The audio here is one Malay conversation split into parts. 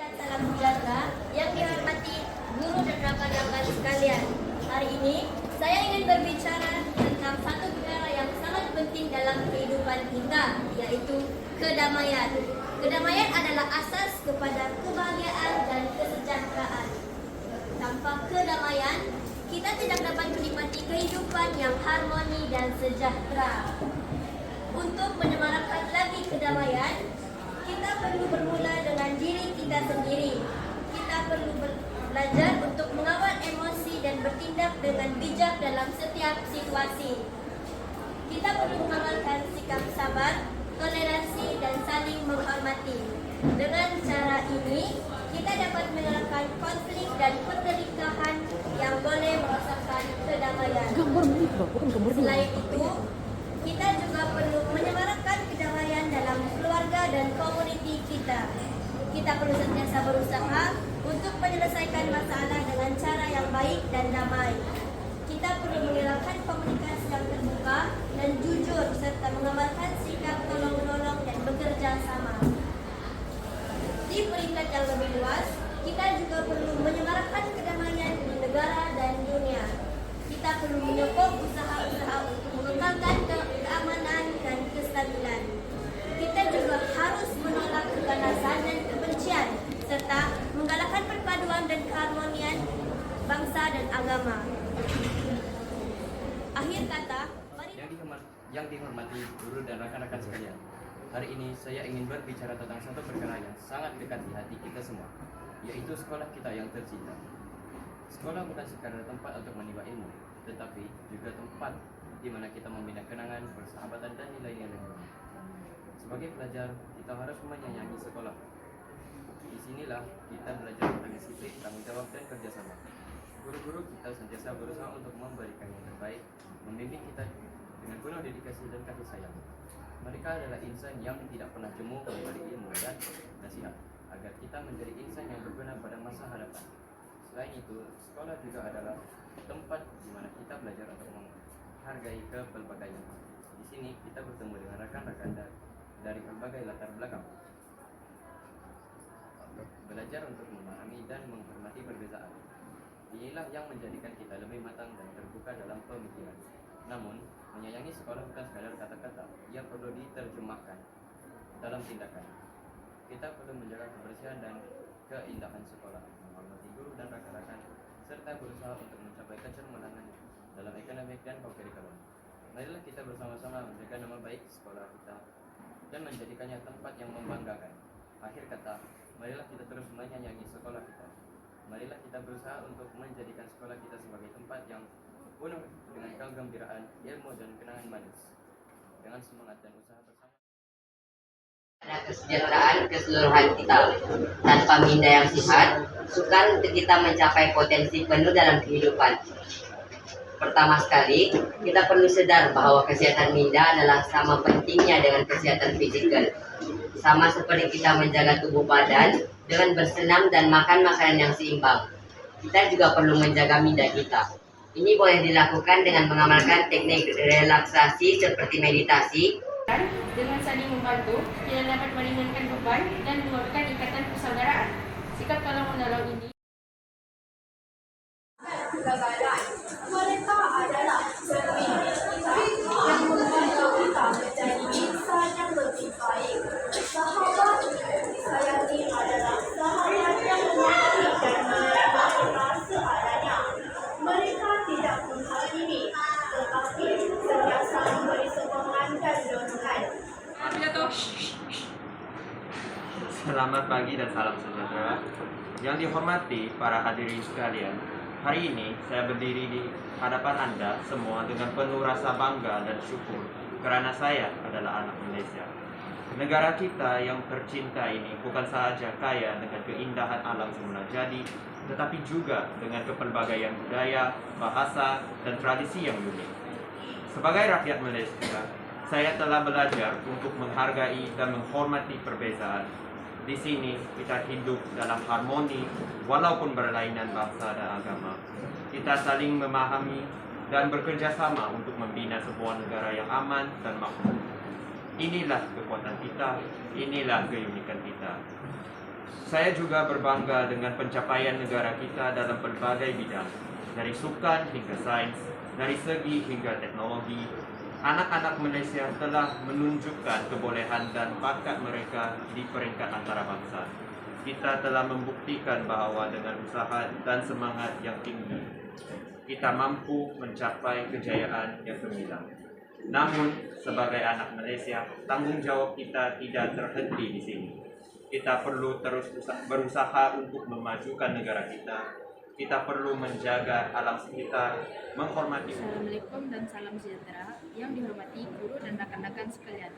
Salam sejahtera yang dihormati guru dan rekan-rekan sekalian. Hari ini saya ingin berbicara tentang satu perkara yang sangat penting dalam kehidupan kita, yaitu kedamaian. Kedamaian adalah asas kepada kebahagiaan dan kesejahteraan. Tanpa kedamaian, kita tidak dapat menikmati kehidupan yang harmoni dan sejahtera. Untuk menyemarakkan lagi kedamaian, kita perlu bermula dengan diri kita sendiri. Kita perlu belajar untuk mengawal emosi dan bertindak dengan bijak dalam setiap situasi. Kita perlu mengamalkan sikap sabar, toleransi, dan saling menghormati. Dengan cara ini, kita dapat mengelakkan konflik dan pertelingkahan yang boleh merosakkan kedamaian. Selain itu, kita juga perlu menyemarakkan kedamaian dalam keluarga dan komuniti kita. Kita perlu sentiasa berusaha untuk menyelesaikan masalah dengan cara yang baik dan damai. Kita perlu mengelakkan komunikasi yang terbuka dan jujur serta mengamalkan sikap tolong-menolong dan bekerja sama. Di peringkat yang lebih luas, kita juga perlu menyemarakkan kedamaian di negara dan dunia. Kita perlu menyokong usaha-usaha untuk mengembangkan keamanan dan kestabilan. Kita juga harus menolak keganasan dan kebencian, serta menggalakkan perpaduan dan keharmonian bangsa dan agama. Akhir kata, mari yang dihormati guru dan rekan-rekan sekalian. Hari ini saya ingin berbicara tentang satu perkara yang sangat dekat di hati kita semua, yaitu sekolah kita yang tercinta. Sekolah bukan sekadar tempat untuk menimba ilmu, tetapi juga tempat di mana kita membina kenangan, persahabatan, dan nilai-nilai mulia. Sebagai pelajar, kita harus menyayangi sekolah. Di sinilah kita belajar tentang disiplin, tanggung jawab, dan kerjasama. Guru-guru kita sentiasa berusaha untuk memberikan yang terbaik, membimbing kita dengan penuh dedikasi dan kasih sayang. Mereka adalah insan yang tidak pernah jemu dari ilmu dan nasihat, agar kita menjadi insan yang berguna pada masa hadapan. Selain itu, sekolah juga adalah tempat di mana kita belajar untuk menghargai kepelbagaian. Di sini kita bertemu dengan rekan-rekan dari berbagai latar belakang. Belajar untuk memahami dan menghormati perbedaan. Inilah yang menjadikan kita lebih matang dan terbuka dalam pemikiran. Namun, menyayangi sekolah bukan sekadar kata-kata, ia perlu diterjemahkan dalam tindakan. Kita perlu menjaga kebersihan dan keindahan sekolah, menghormati guru dan rekan-rekan, serta berusaha untuk mencapai kecermanan dalam akademik dan curriculum. Marilah kita bersama-sama menjaga nama baik sekolah kita dan menjadikannya tempat yang membanggakan. Akhir kata, marilah kita terus menyayangi sekolah kita. Marilah kita berusaha untuk menjadikan sekolah kita sebagai tempat yang penuh dengan kegembiraan, ilmu, dan kenangan manis. Dengan semangat dan usaha bersama, Pada kesejahteraan keseluruhan kita. Tanpa minda yang sehat, sukar untuk kita mencapai potensi penuh dalam kehidupan. Pertama sekali, kita perlu sadar bahwa kesehatan minda adalah sama pentingnya dengan kesehatan fisikal. Sama seperti kita menjaga tubuh badan dengan bersenam dan makan makanan yang seimbang. Kita juga perlu menjaga minda kita. Ini boleh dilakukan dengan mengamalkan teknik relaksasi seperti meditasi. Dengan saling membantu, kita dapat meringankan beban dan menguatkan ikatan persaudaraan. Sikap tolong-menolong ini mereka adalah cermin kita yang membantu kita menjadi insan yang lebih baik. Sahabat yang disayangi adalah sahabat yang mengerti dan menerima kita seadanya. Mereka tidak menghakimi, tetapi sentiasa memberi sokongan dan dorongan. Selamat pagi dan salam sejahtera. Yang dihormati para hadirin sekalian, hari ini saya berdiri di hadapan Anda semua dengan penuh rasa bangga dan syukur karena saya adalah anak Malaysia. Negara kita yang tercinta ini bukan sahaja kaya dengan keindahan alam semula jadi, tetapi juga dengan kepelbagaian budaya, bahasa, dan tradisi yang unik. Sebagai rakyat Malaysia, saya telah belajar untuk menghargai dan menghormati perbezaan. Di sini kita hidup dalam harmoni walaupun berlainan bangsa dan agama. Kita saling memahami dan bekerja sama untuk membina sebuah negara yang aman dan makmur. Inilah kekuatan kita, inilah keunikan kita. Saya juga berbangga dengan pencapaian negara kita dalam berbagai bidang, dari sukan hingga sains, dari segi hingga teknologi. Anak-anak Malaysia telah menunjukkan kebolehan dan bakat mereka di peringkat antarabangsa. Kita telah membuktikan bahawa dengan usaha dan semangat yang tinggi, kita mampu mencapai kejayaan yang gemilang. Namun, sebagai anak Malaysia, tanggungjawab kita tidak terhenti di sini. Kita perlu terus berusaha untuk memajukan negara kita. Kita perlu menjaga alam sekitar, menghormati. Assalamualaikum dan salam sejahtera yang dihormati guru dan rakan-rakan sekalian.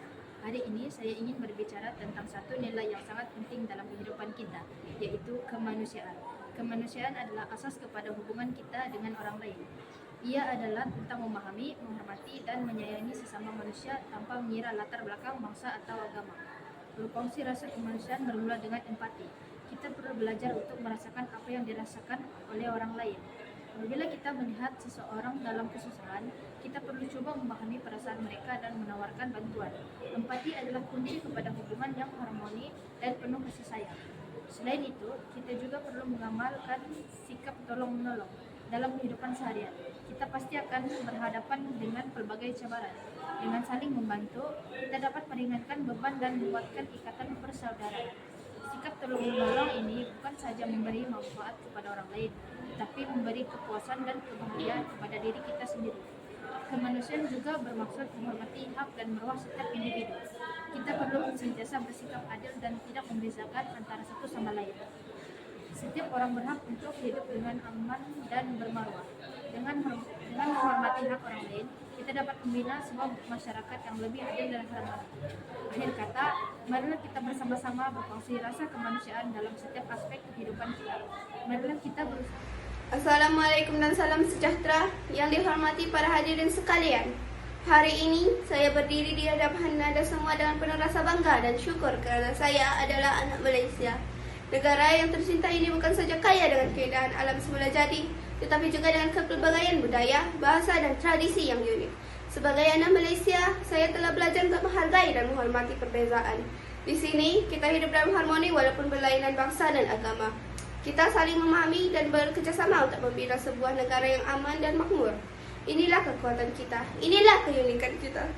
Hari ini saya ingin berbicara tentang satu nilai yang sangat penting dalam kehidupan kita, yaitu kemanusiaan. Kemanusiaan adalah asas kepada hubungan kita dengan orang lain. Ia adalah tentang memahami, menghormati, dan menyayangi sesama manusia tanpa mengira latar belakang bangsa atau agama. Berkongsi rasa kemanusiaan bermula dengan empati. Kita perlu belajar untuk merasakan apa yang dirasakan oleh orang lain. Apabila kita melihat seseorang dalam kesusahan, kita perlu coba memahami perasaan mereka dan menawarkan bantuan. Empati adalah kunci kepada hubungan yang harmoni dan penuh kasih sayang. Selain itu, kita juga perlu mengamalkan sikap tolong-menolong dalam kehidupan seharian. Kita pasti akan berhadapan dengan pelbagai cabaran. Dengan saling membantu, kita dapat meringankan beban dan menguatkan ikatan persaudaraan. Sikap tolong-menolong ini bukan saja memberi manfaat kepada orang lain, tapi memberi kepuasan dan kebahagiaan kepada diri kita sendiri. Kemanusiaan juga bermaksud menghormati hak dan marwah setiap individu. Kita perlu senantiasa bersikap adil dan tidak membezakan antara satu sama lain. Setiap orang berhak untuk hidup dengan aman dan bermarwah. Dengan menghormati hak orang lain, kita dapat membina sebuah masyarakat yang lebih adil dan harmoni. Akhir kata, marilah kita bersama-sama berkongsi rasa kemanusiaan dalam setiap aspek kehidupan kita. Marilah kita berusaha. Assalamualaikum dan salam sejahtera yang dihormati para hadirin sekalian. Hari ini saya berdiri di hadapan Anda semua dengan penuh rasa bangga dan syukur kerana saya adalah anak Malaysia. Negara yang tercinta ini bukan saja kaya dengan keindahan alam semula jadi, tetapi juga dengan kepelbagaian budaya, bahasa dan tradisi yang unik. Sebagai anak Malaysia, saya telah belajar untuk menghargai dan menghormati perbezaan. Di sini, kita hidup dalam harmoni walaupun berlainan bangsa dan agama. Kita saling memahami dan bekerjasama untuk membina sebuah negara yang aman dan makmur. Inilah kekuatan kita, inilah keunikan kita.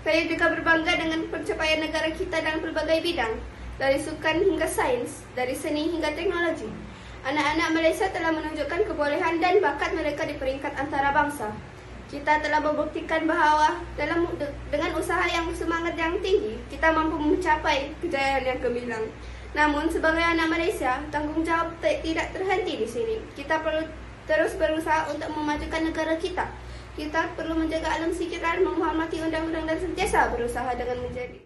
Saya juga berbangga dengan pencapaian negara kita dalam pelbagai bidang, dari sukan hingga sains, dari seni hingga teknologi. Anak-anak Malaysia telah menunjukkan kebolehan dan bakat mereka di peringkat antarabangsa. Kita telah membuktikan bahawa dengan usaha yang semangat yang tinggi, kita mampu mencapai kejayaan yang gemilang. Namun, sebagai anak Malaysia, tanggungjawab tidak terhenti di sini. Kita perlu terus berusaha untuk memajukan negara kita. Kita perlu menjaga alam sekitar, menghormati undang-undang dan sentiasa berusaha dengan menjadi.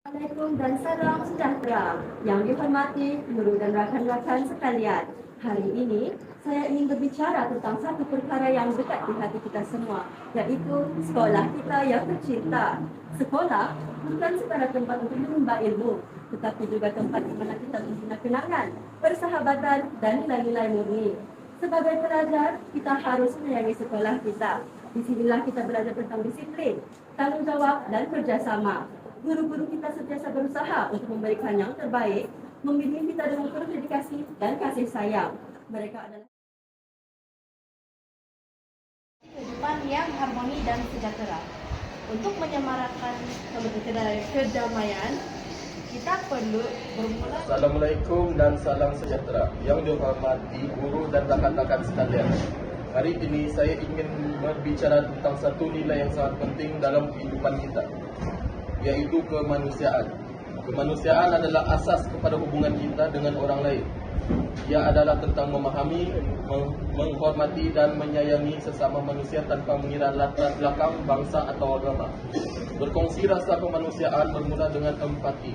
Assalamualaikum dan salam sejahtera yang dihormati guru dan rakan-rakan sekalian. Hari ini saya ingin berbicara tentang satu perkara yang dekat di hati kita semua, iaitu sekolah kita yang tercinta. Sekolah bukan sekadar tempat untuk menimba ilmu, tetapi juga tempat di mana kita membina kenangan, persahabatan dan nilai-nilai murni. Sebagai pelajar, kita harus menyayangi sekolah kita. Di sinilah kita belajar tentang disiplin, tanggungjawab dan kerjasama. Guru-guru kita sentiasa berusaha untuk memberikan yang terbaik, membimbing kita dengan penuh dedikasi dan kasih sayang. Mereka adalah Kehidupan yang harmoni dan sejahtera. Untuk menyemarakan kedamaian, kita perlu bermula. Assalamualaikum dan salam sejahtera yang dihormati guru dan rakan-rakan sekalian. Hari ini saya ingin berbicara tentang satu nilai yang sangat penting dalam kehidupan kita, yaitu kemanusiaan. Kemanusiaan adalah asas kepada hubungan kita dengan orang lain. Ia adalah tentang memahami, menghormati dan menyayangi sesama manusia tanpa mengira latar belakang bangsa atau agama. Berkongsi rasa kemanusiaan bermula dengan empati.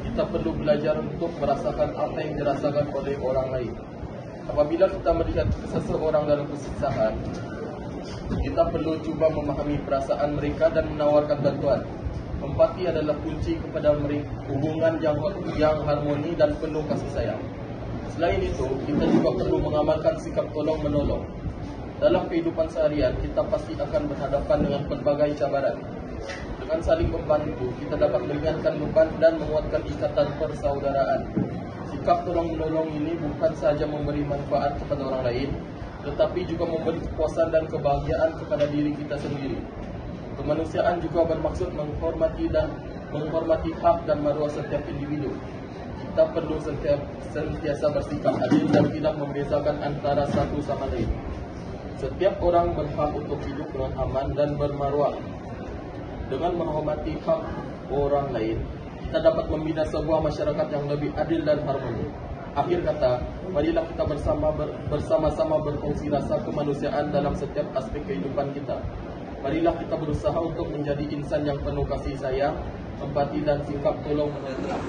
Kita perlu belajar untuk merasakan apa yang dirasakan oleh orang lain. Apabila kita melihat seseorang dalam kesusahan, kita perlu cuba memahami perasaan mereka dan menawarkan bantuan. Empati adalah kunci kepada hubungan yang harmoni dan penuh kasih sayang. Selain itu, kita juga perlu mengamalkan sikap tolong-menolong. Dalam kehidupan seharian, kita pasti akan berhadapan dengan pelbagai cabaran. Dengan saling membantu, kita dapat meringankan beban dan menguatkan ikatan persaudaraan. Sikap tolong-menolong ini bukan sahaja memberi manfaat kepada orang lain, tetapi juga memberi kepuasan dan kebahagiaan kepada diri kita sendiri. Kemanusiaan juga bermaksud menghormati hak dan maruah setiap individu. Kita perlu sentiasa bersikap adil dan tidak membezakan antara satu sama lain. Setiap orang berhak untuk hidup dengan aman dan bermaruah. Dengan menghormati hak orang lain, kita dapat membina sebuah masyarakat yang lebih adil dan harmoni. Akhir kata, marilah kita bersama-sama berkongsi rasa kemanusiaan dalam setiap aspek kehidupan kita. Marilah kita berusaha untuk menjadi insan yang penuh kasih sayang, empati dan sikap tolong menolong.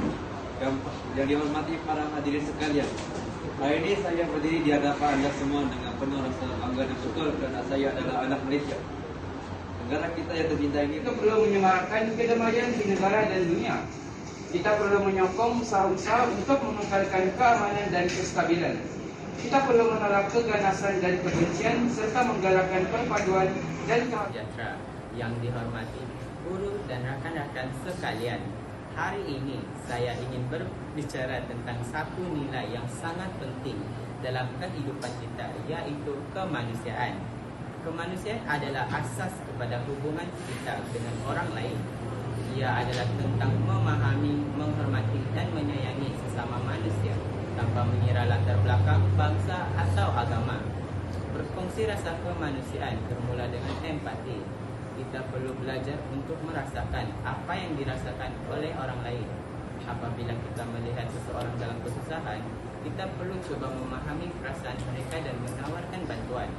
Yang dihormati para hadirin sekalian, hari ini saya berdiri di hadapan Anda semua dengan penuh rasa bangga dan syukur kerana saya adalah anak Malaysia. Negara kita yang tercinta ini kita perlu menyemarakkan kedamaian di negara dan dunia. Kita perlu menyokong usaha-usaha untuk mengekalkan keamanan dan kestabilan. Kita perlu menolak keganasan dan kebencian serta menggalakkan perpaduan dan sejahtera. Yang dihormati guru dan rakan-rakan sekalian, hari ini saya ingin berbicara tentang satu nilai yang sangat penting dalam kehidupan kita, yaitu kemanusiaan. Kemanusiaan adalah asas kepada hubungan kita dengan orang lain. Ia adalah tentang memahami, menghormati dan menyayangi sesama manusia tanpa mengira latar belakang, bangsa atau agama. Berkongsi rasa kemanusiaan bermula dengan empati. Kita perlu belajar untuk merasakan apa yang dirasakan oleh orang lain. Apabila kita melihat seseorang dalam kesusahan, kita perlu coba memahami perasaan mereka dan menawarkan bantuan.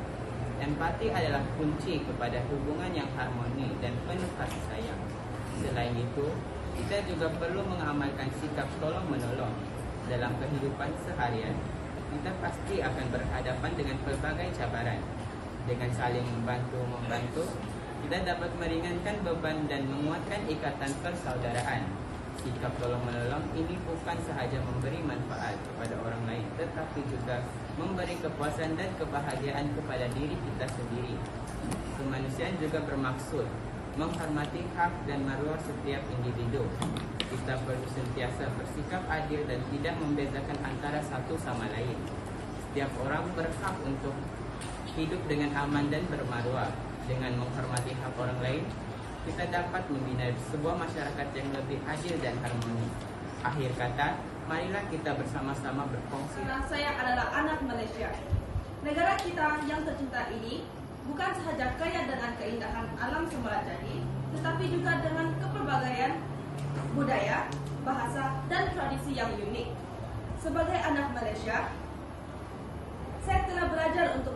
Empati adalah kunci kepada hubungan yang harmoni dan penuh kasih sayang. Selain itu, kita juga perlu mengamalkan sikap tolong-menolong. Dalam kehidupan seharian, kita pasti akan berhadapan dengan pelbagai cabaran. Dengan saling membantu, kita dapat meringankan beban dan menguatkan ikatan persaudaraan. Sikap tolong-menolong ini bukan sahaja memberi manfaat kepada orang lain, tetapi juga memberi kepuasan dan kebahagiaan kepada diri kita sendiri. Kemanusiaan juga bermaksud menghormati hak dan maruah setiap individu. Kita perlu sentiasa bersikap adil dan tidak membezakan antara satu sama lain. Setiap orang berhak untuk hidup dengan aman dan bermaruah. Dengan menghormati hak orang lain, kita dapat membina sebuah masyarakat yang lebih adil dan harmoni. Akhir kata, marilah kita bersama-sama berkongsi. Saya adalah anak Malaysia. Negara kita yang tercinta ini bukan sahaja kaya dengan keindahan alam semula jadi, tetapi juga dengan kepelbagaian budaya, bahasa, dan tradisi yang unik. Sebagai anak Malaysia, saya telah belajar untuk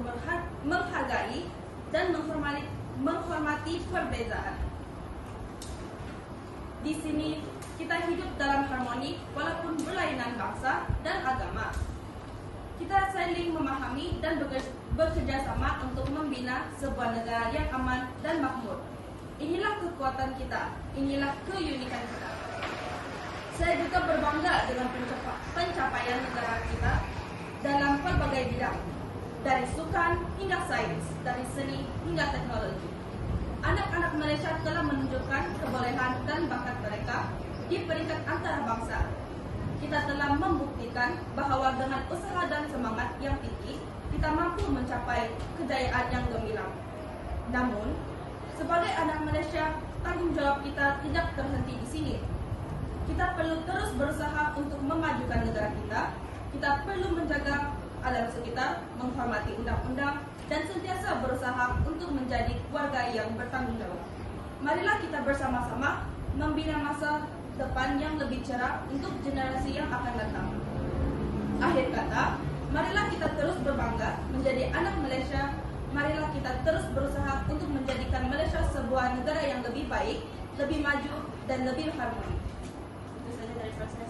menghargai dan menghormati perbezaan. Di sini kita hidup dalam harmoni walaupun berlainan bangsa dan agama. Kita saling memahami dan bekerja sama untuk membina sebuah negara yang aman dan makmur. Inilah kekuatan kita, inilah keunikan kita. Saya juga berbangga dengan pencapaian negara kita dalam pelbagai bidang, dari sukan hingga sains, dari seni hingga teknologi. Anak-anak Malaysia telah menunjukkan kebolehan dan bakat mereka di peringkat antarabangsa. Kita telah membuktikan bahawa dengan usaha dan semangat yang tinggi, kita mampu mencapai kejayaan yang gemilang. Namun, sebagai anak Malaysia, tanggung jawab kita tidak terhenti di sini. Kita perlu terus berusaha untuk memajukan negara kita. Kita perlu menjaga alam sekitar, menghormati undang-undang, dan sentiasa berusaha untuk menjadi warga yang bertanggung jawab. Marilah kita bersama-sama membina masa depan yang lebih cerah untuk generasi yang akan datang. Akhir kata, marilah kita terus berbangga menjadi anak Malaysia. Marilah kita terus berusaha untuk menjadikan Malaysia sebuah negara yang lebih baik, lebih maju, dan lebih harmoni. Itu saja dari saya.